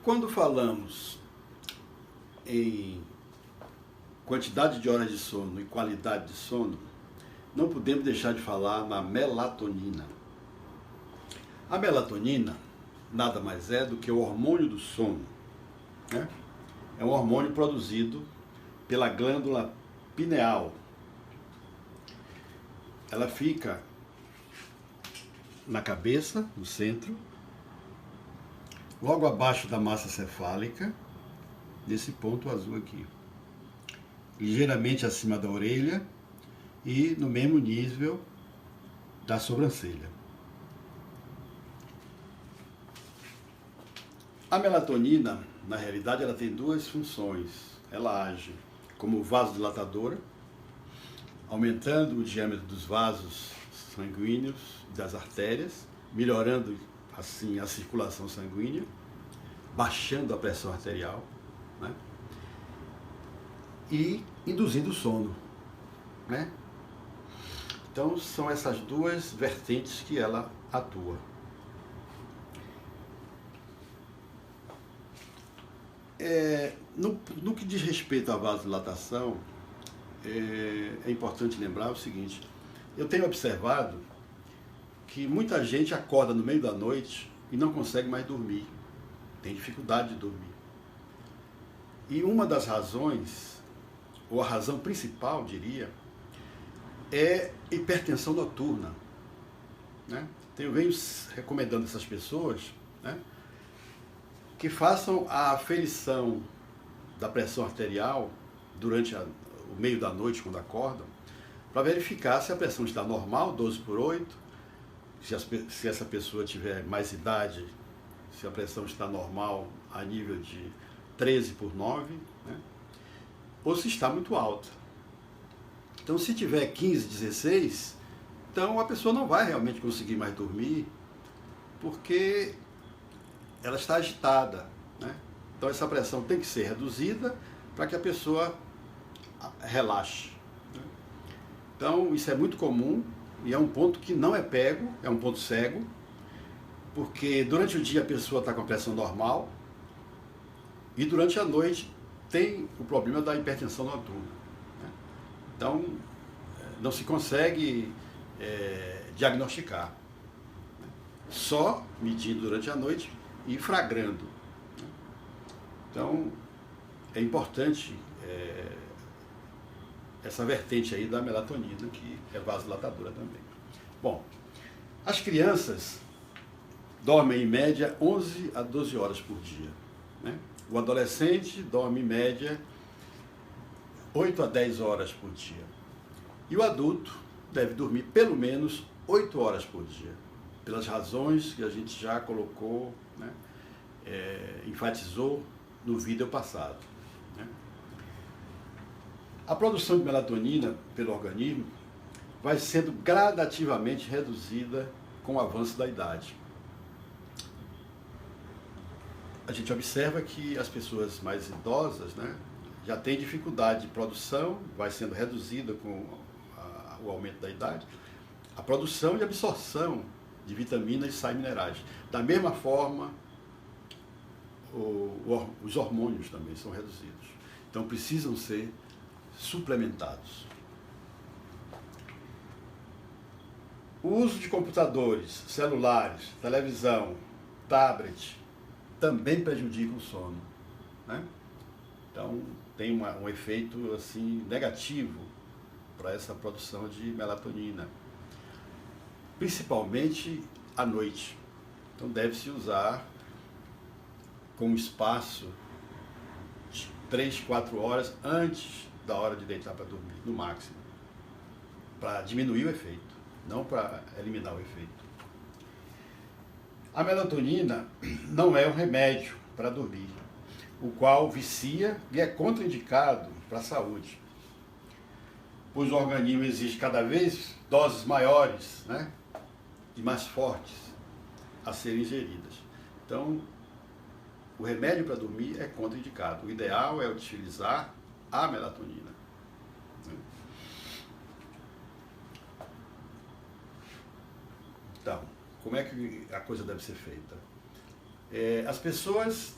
Quando falamos em quantidade de horas de sono e qualidade de sono, não podemos deixar de falar na melatonina. A melatonina nada mais é do que o hormônio do sono, né? É um hormônio produzido pela glândula pineal. Ela fica na cabeça, no centro, logo abaixo da massa cefálica, nesse ponto azul aqui, ligeiramente acima da orelha e no mesmo nível da sobrancelha. A melatonina, na realidade, ela tem duas funções. Ela age como vasodilatadora, aumentando o diâmetro dos vasos sanguíneos e das artérias, melhorando assim a circulação sanguínea, baixando a pressão arterial, né? E induzindo o sono, né? Então são essas duas vertentes que ela atua. No que diz respeito à vasodilatação, é importante lembrar o seguinte: eu tenho observado que muita gente acorda no meio da noite e não consegue mais dormir, tem dificuldade de dormir. E uma das razões, ou a razão principal, diria, é hipertensão noturna, né? Eu venho recomendando essas pessoas, né, que façam a aferição da pressão arterial durante o meio da noite, quando acordam, para verificar se a pressão está normal, 12/8, se essa pessoa tiver mais idade, se a pressão está normal a nível de 13/9, né, ou se está muito alta. Então, se tiver 15, 16, então a pessoa não vai realmente conseguir mais dormir, porque ela está agitada, né? Então essa pressão tem que ser reduzida para que a pessoa relaxe, né? Então isso é muito comum e é um ponto que não é pego, é um ponto cego, porque durante o dia a pessoa está com a pressão normal e durante a noite tem o problema da hipertensão noturna, né? Então não se consegue diagnosticar, né? Só medindo durante a noite e fragrando. Então, é importante essa vertente aí da melatonina, que é vasodilatadora também. Bom, as crianças dormem em média 11 a 12 horas por dia, né? O adolescente dorme em média 8 a 10 horas por dia. E o adulto deve dormir pelo menos 8 horas por dia, pelas razões que a gente já colocou, né, enfatizou no vídeo passado, né? A produção de melatonina pelo organismo vai sendo gradativamente reduzida com o avanço da idade. A gente observa que as pessoas mais idosas, né, já têm dificuldade de produção, vai sendo reduzida com o aumento da idade, a produção e absorção de vitaminas e sais minerais. Da mesma forma, os hormônios também são reduzidos. Então precisam ser suplementados. O uso de computadores, celulares, televisão, tablet, também prejudica o sono, né? Então tem um efeito assim negativo para essa produção de melatonina, principalmente à noite. Então deve-se usar com um espaço de 3, 4 horas antes da hora de deitar para dormir, no máximo, para diminuir o efeito, não para eliminar o efeito. A melatonina não é um remédio para dormir, o qual vicia e é contraindicado para a saúde, pois o organismo exige cada vez doses maiores, né, e mais fortes a serem ingeridas. Então, o remédio para dormir é contraindicado. O ideal é utilizar a melatonina. Então, como é que a coisa deve ser feita? As pessoas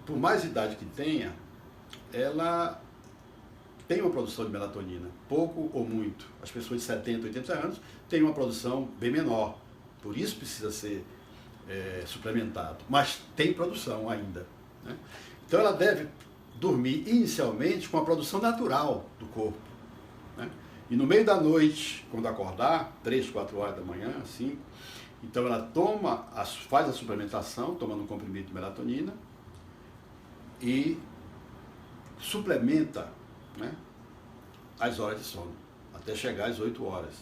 por mais idade que tenha, ela tem uma produção de melatonina, pouco ou muito. As pessoas de 70, 80 anos têm uma produção bem menor, por isso precisa ser suplementado, mas tem produção ainda, né? Então ela deve dormir inicialmente com a produção natural do corpo, né? E no meio da noite, quando acordar, 3, 4 horas da manhã, 5, então ela faz a suplementação, tomando um comprimido de melatonina e suplementa, né, as horas de sono, até chegar às 8 horas.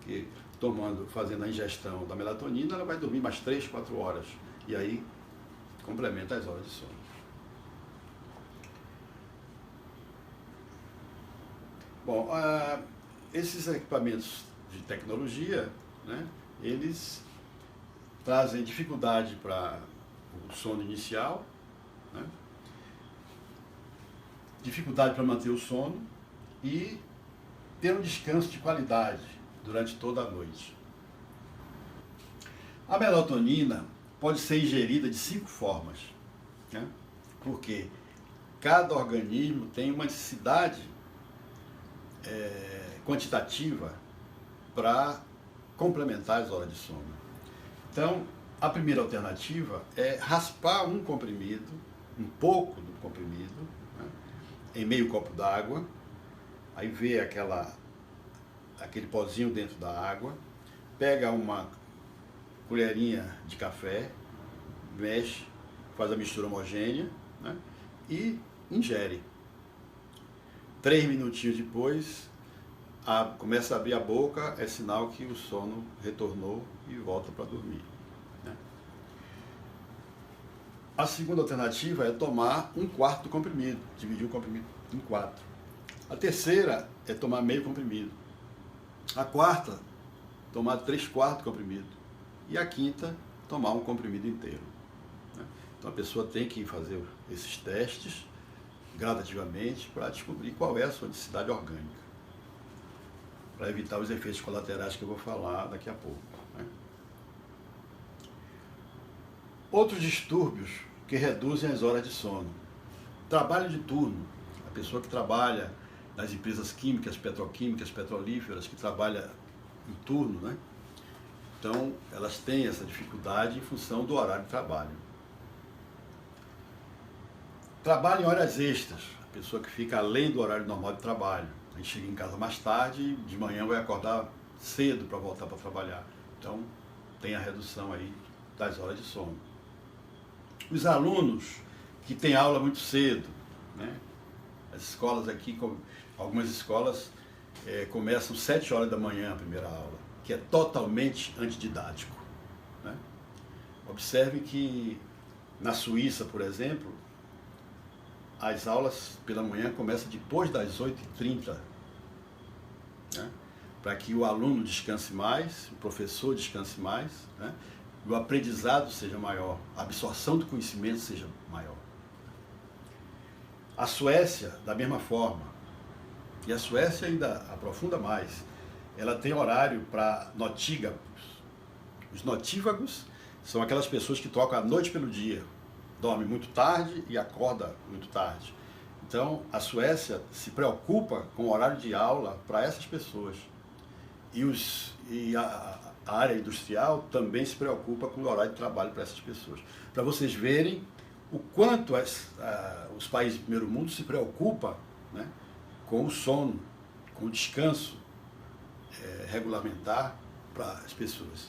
Que fazendo a ingestão da melatonina, ela vai dormir mais 3, 4 horas. E aí complementa as horas de sono. Bom, esses equipamentos de tecnologia, né, eles trazem dificuldade para o sono inicial, né, dificuldade para manter o sono e ter um descanso de qualidade durante toda a noite. A melatonina pode ser ingerida de 5 formas, né, porque cada organismo tem uma necessidade quantitativa para complementar as horas de sono. Então, a primeira alternativa é raspar um comprimido, um pouco do comprimido, né, em meio copo d'água, aí vê aquele pozinho dentro da água, pega uma colherinha de café, mexe, faz a mistura homogênea, né, e ingere. 3 minutinhos depois, começa a abrir a boca, é sinal que o sono retornou e volta para dormir, né? A segunda alternativa é tomar 1/4 do comprimido, dividir o comprimido em 4. A terceira é tomar meio comprimido. A quarta, tomar 3/4 do comprimido. E a quinta, tomar um comprimido inteiro, né? Então a pessoa tem que fazer esses testes gradativamente para descobrir qual é a sua necessidade orgânica, para evitar os efeitos colaterais que eu vou falar daqui a pouco, né? Outros distúrbios que reduzem as horas de sono. Trabalho de turno. A pessoa que trabalha nas empresas químicas, petroquímicas, petrolíferas, que trabalha em turno, né? Então, elas têm essa dificuldade em função do horário de trabalho. Trabalho em horas extras, a pessoa que fica além do horário normal de trabalho. A gente chega em casa mais tarde, de manhã vai acordar cedo para voltar para trabalhar. Então, tem a redução aí das horas de sono. Os alunos que têm aula muito cedo, né? As escolas aqui, algumas escolas começam 7 horas da manhã a primeira aula, que é totalmente antididático, né? Observe que na Suíça, por exemplo, as aulas pela manhã começam depois das 8h30, né, para que o aluno descanse mais, o professor descanse mais, né, e o aprendizado seja maior, a absorção do conhecimento seja maior. A Suécia, da mesma forma, e a Suécia ainda aprofunda mais, ela tem horário para notívagos. Os notívagos são aquelas pessoas que trocam a noite pelo dia, dorme muito tarde e acorda muito tarde. Então, a Suécia se preocupa com o horário de aula para essas pessoas. E a área industrial também se preocupa com o horário de trabalho para essas pessoas. Para vocês verem o quanto os países do primeiro mundo se preocupam, né, com o sono, com o descanso regulamentar para as pessoas.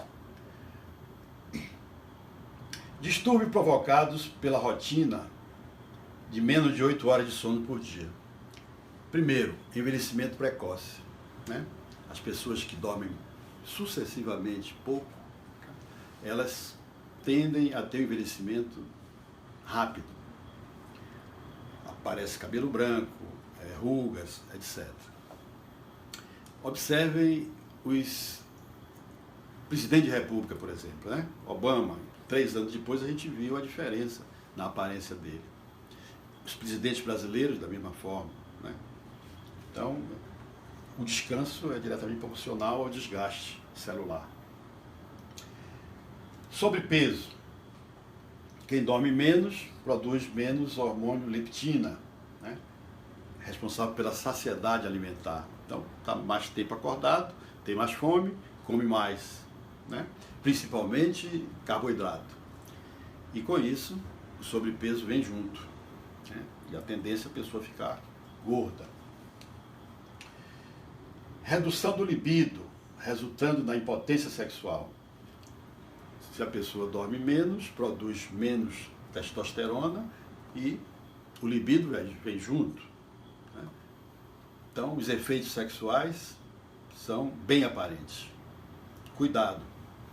Distúrbios provocados pela rotina de menos de 8 horas de sono por dia. Primeiro, envelhecimento precoce, né? As pessoas que dormem sucessivamente pouco, elas tendem a ter um envelhecimento rápido. Aparece cabelo branco, rugas, etc. Observem os presidentes de república, por exemplo, né? Obama. 3 anos depois a gente viu a diferença na aparência dele. Os presidentes brasileiros da mesma forma, né? Então, o descanso é diretamente proporcional ao desgaste celular. Sobrepeso. Quem dorme menos produz menos hormônio leptina, né? Responsável pela saciedade alimentar. Então, está mais tempo acordado, tem mais fome, come mais, né? Principalmente carboidrato. E com isso, o sobrepeso vem junto, né? E a tendência é a pessoa ficar gorda. Redução do libido, resultando na impotência sexual. Se a pessoa dorme menos, produz menos testosterona e o libido vem junto, né? Então, os efeitos sexuais são bem aparentes. Cuidado,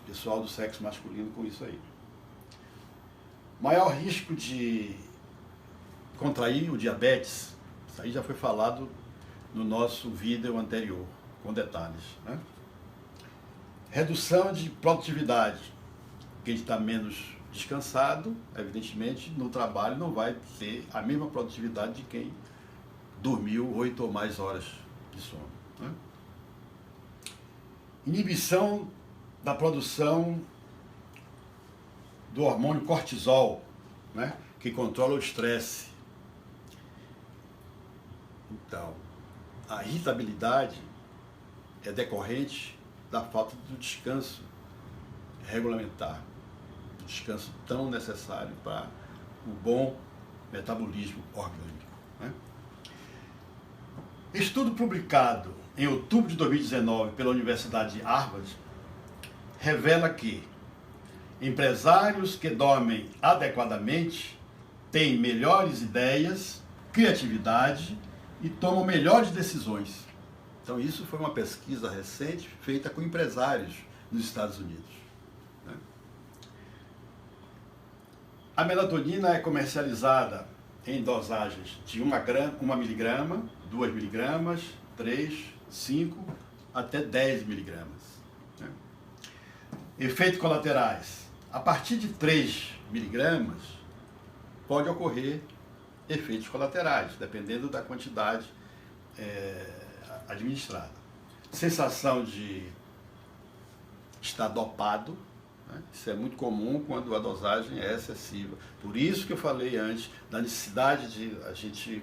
pessoal do sexo masculino, com isso aí. Maior risco de contrair o diabetes, isso aí já foi falado no nosso vídeo anterior, com detalhes, né? Redução de produtividade. Quem está menos descansado, evidentemente, no trabalho não vai ter a mesma produtividade de quem dormiu 8 ou mais horas de sono, né? Inibição da produção do hormônio cortisol, né? Que controla o estresse. Então, a irritabilidade é decorrente da falta do descanso regulamentar, do descanso tão necessário para o bom metabolismo orgânico, né? Estudo publicado em outubro de 2019 pela Universidade de Harvard revela que empresários que dormem adequadamente têm melhores ideias, criatividade e tomam melhores decisões. Então, isso foi uma pesquisa recente feita com empresários nos Estados Unidos, né? A melatonina é comercializada em dosagens de 1 miligrama, 2 miligramas, 3, 5 até 10 miligramas, né? Efeitos colaterais. A partir de 3 miligramas pode ocorrer efeitos colaterais, dependendo da quantidade administrada. Sensação de estar dopado, né? Isso é muito comum quando a dosagem é excessiva. Por isso que eu falei antes da necessidade de a gente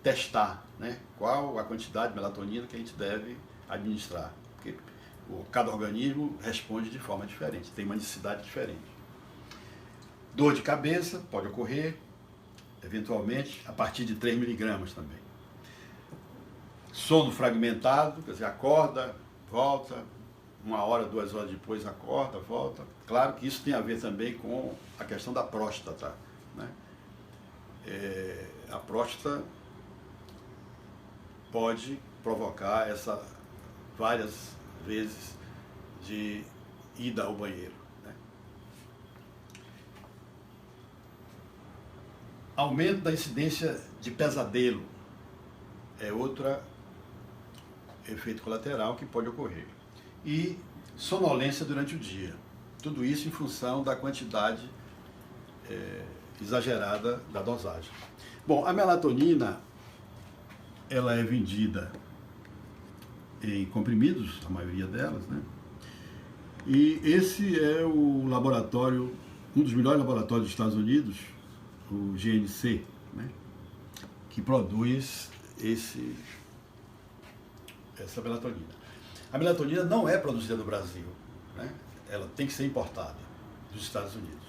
testar, né? Qual a quantidade de melatonina que a gente deve administrar. Porque cada organismo responde de forma diferente, tem uma necessidade diferente. Dor de cabeça pode ocorrer, eventualmente, a partir de 3 miligramas também. Sono fragmentado, quer dizer, acorda, volta, 1 hora, 2 horas depois acorda, volta. Claro que isso tem a ver também com a questão da próstata, né? A próstata pode provocar essa várias vezes de ida ao banheiro, né? Aumento da incidência de pesadelo é outro efeito colateral que pode ocorrer. E sonolência durante o dia. Tudo isso em função da quantidade exagerada da dosagem. Bom, a melatonina, ela é vendida em comprimidos, a maioria delas, né? E esse é o laboratório, um dos melhores laboratórios dos Estados Unidos, o GNC, né? Que produz essa melatonina. A melatonina não é produzida no Brasil, né? Ela tem que ser importada dos Estados Unidos.